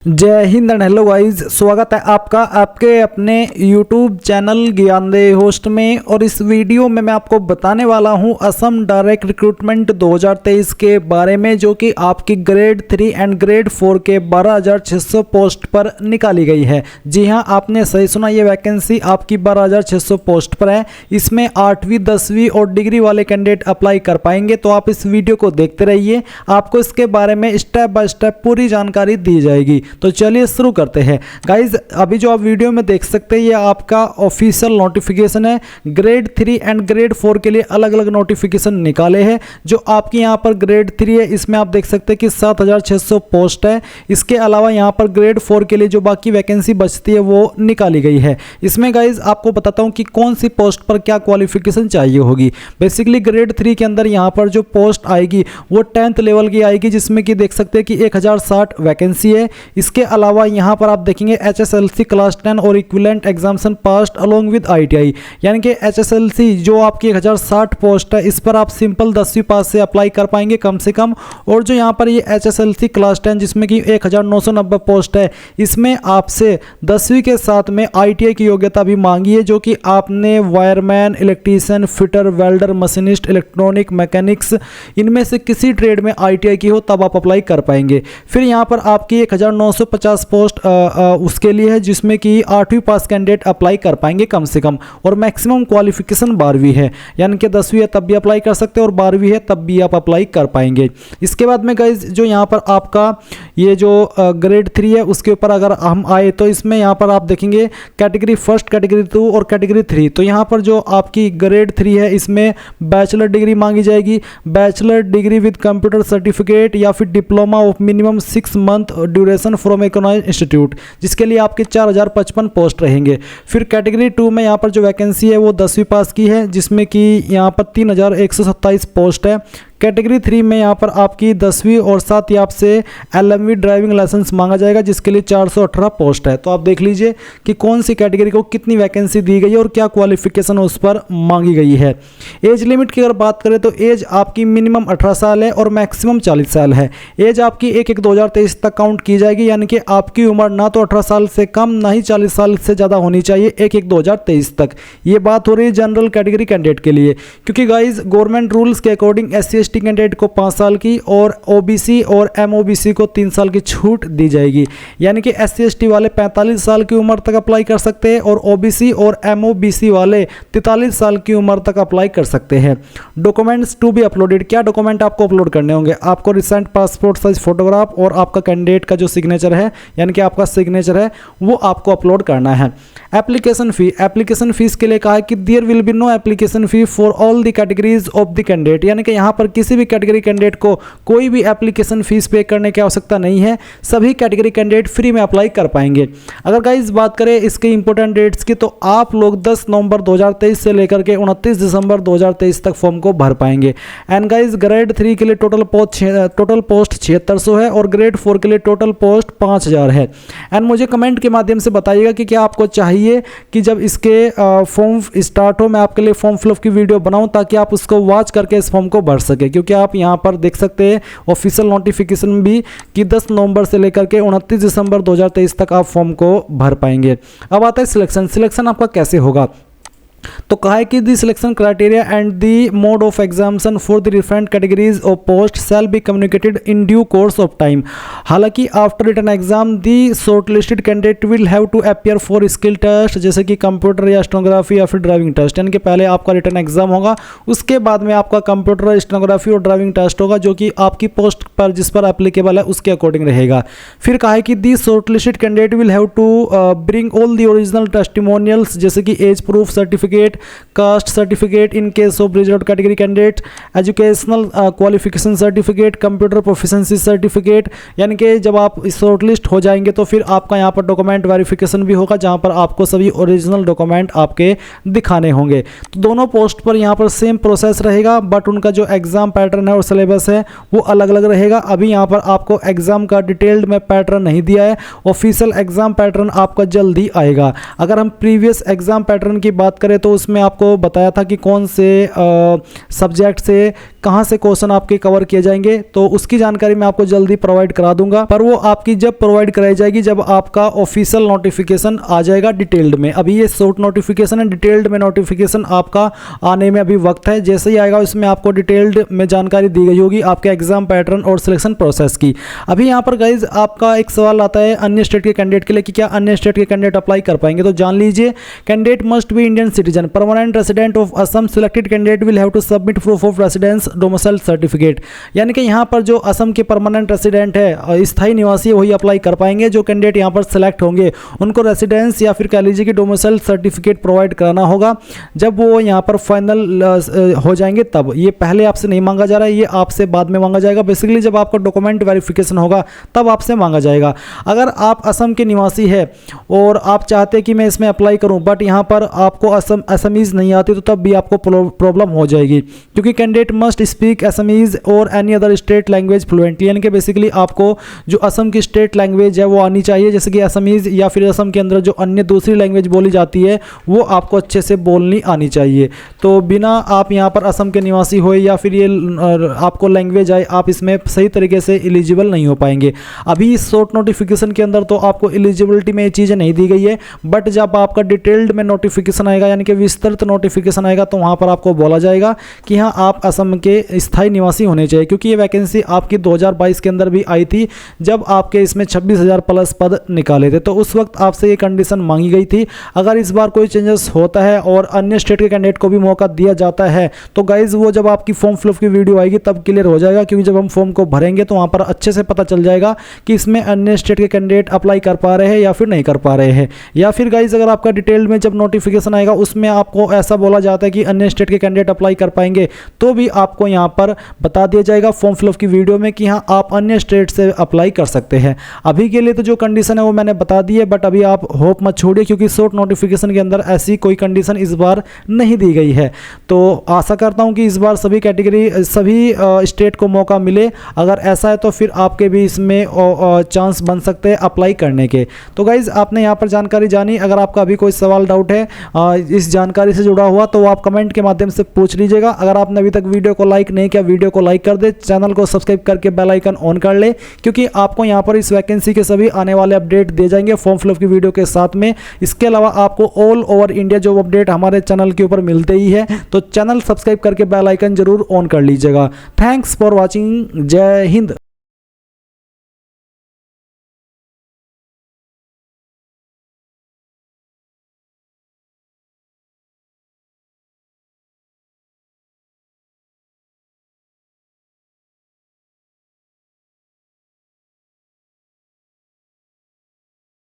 जय Hind and hello guys, स्वागत है आपका आपके अपने YouTube चैनल ज्ञानदेव होस्ट में। और इस वीडियो में मैं आपको बताने वाला हूं असम डायरेक्ट रिक्रूटमेंट 2023 के बारे में, जो कि आपकी ग्रेड 3 एंड ग्रेड 4 के 12,600 पोस्ट पर निकाली गई है। जी हां, आपने सही सुना, ये वैकेंसी आपकी 12,600 पोस्ट पर है। इसमें 8वीं 10वीं और डिग्री वाले कैंडिडेट अप्लाई कर पाएंगे। तो आप इस वीडियो को देखते रहिए, आपको इसके बारे में स्टेप बाय स्टेप पूरी जानकारी दी जाएगी। तो चलिए शुरू करते हैं गाइज। अभी जो आप वीडियो में देख सकते हैं, ये आपका ऑफिशियल नोटिफिकेशन है। ग्रेड 3 एंड ग्रेड 4 के लिए अलग अलग नोटिफिकेशन निकाले हैं। जो आपकी यहाँ पर ग्रेड 3 है, इसमें आप देख सकते हैं कि 7,600 पोस्ट है। इसके अलावा यहाँ पर ग्रेड 4 के लिए जो बाकी वैकेंसी बचती है वो निकाली गई है। इसमें गाइज आपको बताता हूँ कि कौन सी पोस्ट पर क्या क्वालिफिकेशन चाहिए होगी। बेसिकली ग्रेड 3 के अंदर यहाँ पर जो पोस्ट आएगी वो 10th लेवल की आएगी, जिसमें कि देख सकते हैं कि 1060 वैकेंसी है। इसके अलावा यहाँ पर आप देखेंगे HSLC क्लास 10 और equivalent examination past along with ITI, यानी कि HSLC जो आपकी 1060 पोस्ट है, इस पर आप सिंपल 10वीं पास से अप्लाई कर पाएंगे कम से कम। और जो यहाँ पर ये HSLC क्लास 10 जिसमें कि 1990 पोस्ट है, इसमें आपसे 10वीं के साथ में ITI की योग्यता भी मांगी है, जो कि आपने wireman, electrician, fitter, welder, machinist, electronic, mechanics, इनमें से किसी ट्रेड में ITI की हो तब आप अप्लाई कर पाएंगे। फिर यहाँ पर आपकी 1950 पोस्ट उसके लिए है, जिसमें कि 8वीं पास कैंडिडेट अप्लाई कर पाएंगे कम से कम। और मैक्सिमम क्वालिफिकेशन 12वीं है, यानी कि 10वीं है तब भी अप्लाई कर सकते हैं और 12वीं है तब भी आप अप्लाई कर पाएंगे। इसके बाद में गाइज जो यहाँ पर आपका ये जो ग्रेड 3 है, उसके ऊपर अगर हम आए तो इसमें यहाँ पर आप देखेंगे कैटेगरी 1, कैटेगरी 2 और कैटेगरी 3। तो यहाँ पर जो आपकी ग्रेड 3 है, इसमें बैचलर डिग्री मांगी जाएगी, bachelor degree with computer certificate या फिर diploma of minimum 6 month duration from economic institute, जिसके लिए आपके 4055 पोस्ट रहेंगे। फिर कैटेगरी 2 में यहाँ पर जो वैकेंसी है वो 10वीं पास की है, जिसमें कि यहाँ पर 3127 पोस्ट है। कैटेगरी 3 में यहाँ पर आपकी 10वीं और साथ ही आपसे LMV ड्राइविंग लाइसेंस मांगा जाएगा, जिसके लिए 418 पोस्ट है। तो आप देख लीजिए कि कौन सी कैटेगरी को कितनी वैकेंसी दी गई है और क्या क्वालिफिकेशन उस पर मांगी गई है। एज लिमिट की अगर बात करें तो एज आपकी मिनिमम 18 साल है और मैक्सिमम 40 साल है। एज आपकी 1/1/2023 तक काउंट की जाएगी, यानी कि आपकी उम्र ना तो 18 साल से कम ना ही 40 साल से ज़्यादा होनी चाहिए 1/1/2023 तक। ये बात हो रही है जनरल कैटेगरी कैंडिडेट के लिए, क्योंकि गाइज गवर्नमेंट रूल्स के अकॉर्डिंग SC ST कैंडिडेट को 5 साल की और OBC और MOBC को 3 साल की छूट दी जाएगी। यानी कि SC ST वाले 45 साल की उम्र तक अप्लाई कर सकते हैं और OBC और MOBC वाले 43 साल की उम्र तक अप्लाई कर सकते हैं। डॉक्यूमेंट्स टू बी अपलोडेड, क्या डॉक्यूमेंट आपको अपलोड करने होंगे? आपको रिसेंट पासपोर्ट साइज फोटोग्राफ और आपका कैंडिडेट का जो सिग्नेचर है, यानी कि आपका सिग्नेचर है, वो आपको अपलोड करना है। एप्लीकेशन फी, एप्लीकेशन फीस के लिए कहा है कि there will be no application fee for all the categories of the candidate, यानी कि यहाँ पर किसी भी कैटेगरी कैंडिडेट को कोई भी एप्लीकेशन फीस पे करने की आवश्यकता नहीं है। सभी कैटेगरी कैंडिडेट फ्री में अप्लाई कर पाएंगे। अगर गाइस बात करें इसके इंपॉर्टेंट डेट्स की, तो आप लोग 10 नवंबर 2023 से लेकर के 29 दिसंबर 2023 तक फॉर्म को भर पाएंगे। एंड गाइस ग्रेड 3 के लिए टोटल पोस्ट 7600 है और ग्रेड 4 के लिए टोटल पोस्ट 5000 है। एंड मुझे कमेंट के माध्यम से बताइएगा कि क्या आपको चाहिए कि जब इसके फॉर्म स्टार्ट हो मैं आपके लिए फॉर्म फिलअप की वीडियो बनाऊं, ताकि आप उसको वॉच करके इस फॉर्म को भर सके। क्योंकि आप यहाँ पर देख सकते हैं ऑफिशियल नोटिफिकेशन भी कि 10 नवंबर से लेकर के 29 दिसंबर 2023 तक आप फॉर्म को भर पाएंगे। अब आता है सिलेक्शन आपका कैसे होगा। तो कहा है कि the selection criteria and the mode of examination for the different categories of post shall be communicated in due course of time. हालांकि after written exam the shortlisted candidate will have to appear for skill test, जैसे कि computer या stenography या फिर driving test. यानी कि पहले आपका रिटन एग्जाम होगा, उसके बाद में आपका कंप्यूटर, स्टेनोग्राफी और ड्राइविंग टेस्ट होगा, जो कि आपकी पोस्ट पर जिस पर एप्लीकेबल है उसके अकॉर्डिंग रहेगा। फिर कहा है कि the shortlisted candidate will have to bring all the original testimonials, जैसे कि age proof certificate, caste certificate in case of reserved category candidate, educational qualification certificate, computer proficiency certificate. यानी कि जब आप शॉर्टलिस्ट हो जाएंगे तो फिर आपका यहाँ पर डॉक्यूमेंट वेरिफिकेशन भी होगा, जहाँ पर आपको सभी ओरिजिनल डॉक्यूमेंट आपके दिखाने होंगे। तो दोनों पोस्ट पर यहाँ पर सेम प्रोसेस रहेगा, बट उनका जो एग्जाम पैटर्न है और सिलेबस है वो अलग अलग रहेगा। अभी यहाँ पर आपको एग्जाम का डिटेल्ड में पैटर्न नहीं दिया है, ऑफिशियल एग्जाम पैटर्न आपका जल्द ही आएगा। अगर हम प्रीवियस एग्जाम पैटर्न की बात करें तो उसमें आपको बताया था कि कौन से सब्जेक्ट से कहाँ से क्वेश्चन आपके कवर किए जाएंगे, तो उसकी जानकारी मैं आपको जल्दी प्रोवाइड करा दूंगा, पर वो आपकी जब प्रोवाइड कराई जाएगी जब आपका ऑफिशियल नोटिफिकेशन आ जाएगा डिटेल्ड में। अभी ये शॉर्ट नोटिफिकेशन है, डिटेल्ड में नोटिफिकेशन आपका आने में अभी वक्त है। जैसे ही आएगा उसमें आपको डिटेल्ड में जानकारी दी गई होगी आपके एग्जाम पैटर्न और सिलेक्शन प्रोसेस की। अभी यहाँ पर गाइज आपका एक सवाल आता है अन्य स्टेट के कैंडिडेट के लिए कि क्या अन्य स्टेट के कैंडिडेट अप्लाई कर पाएंगे, तो जान लीजिए candidate must be Indian citizen, permanent resident of Assam, selected candidate will have to submit proof of residence, domicile certificate. यानी कि यहाँ पर जो असम के परमानेंट रेसिडेंट है, स्थायी निवासी, वही अप्लाई कर पाएंगे। जो कैंडिडेट यहाँ पर सेलेक्ट होंगे उनको रेसिडेंस या फिर कह लीजिए कि डोमिसाइल सर्टिफिकेट प्रोवाइड कराना होगा जब वो यहाँ पर फाइनल हो जाएंगे तब। ये पहले आपसे नहीं मांगा जा रहा है, ये आपसे बाद में मांगा जाएगा। बेसिकली जब आपका डॉक्यूमेंट वेरिफिकेशन होगा तब आपसे मांगा जाएगा। अगर आप असम के निवासी है और आप चाहते हैं कि मैं इसमें अप्लाई करूं बट यहाँ पर आपको असमीज़ नहीं आती, तो तब भी आपको प्रॉब्लम हो जाएगी, क्योंकि कैंडिडेट मस्ट स्पीक असमीज़ और any other state language fluently. यानी कि बेसिकली आपको जो असम की स्टेट लैंग्वेज है वो आनी चाहिए, जैसे कि असमीज़ या फिर असम के अंदर जो अन्य दूसरी लैंग्वेज बोली जाती है वो आपको अच्छे से बोलनी आनी चाहिए। तो बिना आप यहाँ पर असम के निवासी हो या फिर ये आपको लैंग्वेज आए, आप इसमें सही तरीके से एलिजिबल नहीं हो पाएंगे। अभी इस शॉर्ट नोटिफिकेशन के अंदर तो आपको एलिजिबिलिटी में ये चीज़ें नहीं दी गई है, बट जब आपका डिटेल्ड में नोटिफिकेशन आएगा यानी कि विस्तृत नोटिफिकेशन आएगा तो वहाँ पर आपको बोला जाएगा कि हाँ आप असम के स्थायी निवासी होने चाहिए, क्योंकि ये वैकेंसी आपकी 2022 के अंदर भी आई थी जब आपके इसमें 26,000 प्लस पद निकाले थे, तो उस वक्त आपसे ये कंडीशन मांगी गई थी। अगर इस बार कोई चेंजेस होता है और अन्य स्टेट के कैंडिडेट को भी मौका दिया जाता है तो गाइज वो जब आपकी फॉर्म फिलअप की वीडियो आएगी तब क्लियर हो जाएगा, क्योंकि जब हम फॉर्म को भरेंगे तो वहाँ पर अच्छे से पता चल जाएगा कि इसमें अन्य स्टेट के कैंडिडेट अप्लाई कर पा रहे हैं या फिर नहीं कर पा रहे हैं। या फिर गाइज अगर आपका डिटेल में जब नोटिफिकेशन आएगा उसमें आपको ऐसा बोला जाता है कि अन्य स्टेट के कैंडिडेट अप्लाई कर पाएंगे, तो भी आपको यहाँ पर बता दिया जाएगा फॉर्म फिलअप की वीडियो में कि हाँ आप अन्य स्टेट से अप्लाई कर सकते हैं। अभी के लिए तो जो कंडीशन है वो मैंने बता दी है, बट अभी आप होप मत छोड़िए, क्योंकि शॉर्ट नोटिफिकेशन के अंदर ऐसी कोई कंडीशन इस बार नहीं दी गई है। तो आशा करता हूँ कि इस बार सभी कैटेगरी सभी स्टेट को मौका मिले। अगर ऐसा है तो फिर आपके भी इसमें चांस बन सकते हैं अप्लाई करने के। तो गाइज आपने यहाँ पर जानकारी जानी। अगर आपका अभी कोई सवाल डाउट है इस जानकारी से जुड़ा हुआ तो आप कमेंट के माध्यम से पूछ लीजिएगा। अगर आपने अभी तक वीडियो को लाइक नहीं किया, वीडियो को लाइक कर दे, चैनल को सब्सक्राइब करके बेल आइकन ऑन कर ले, क्योंकि आपको यहाँ पर इस वैकेंसी के सभी आने वाले अपडेट दिए जाएंगे फॉर्म फिलअप की वीडियो के साथ में। इसके अलावा आपको all over India job update हमारे चैनल के ऊपर मिलते ही है, तो चैनल सब्सक्राइब करके बेल आइकन जरूर ऑन कर लीजिएगा। Thanks for watching. जय हिंद।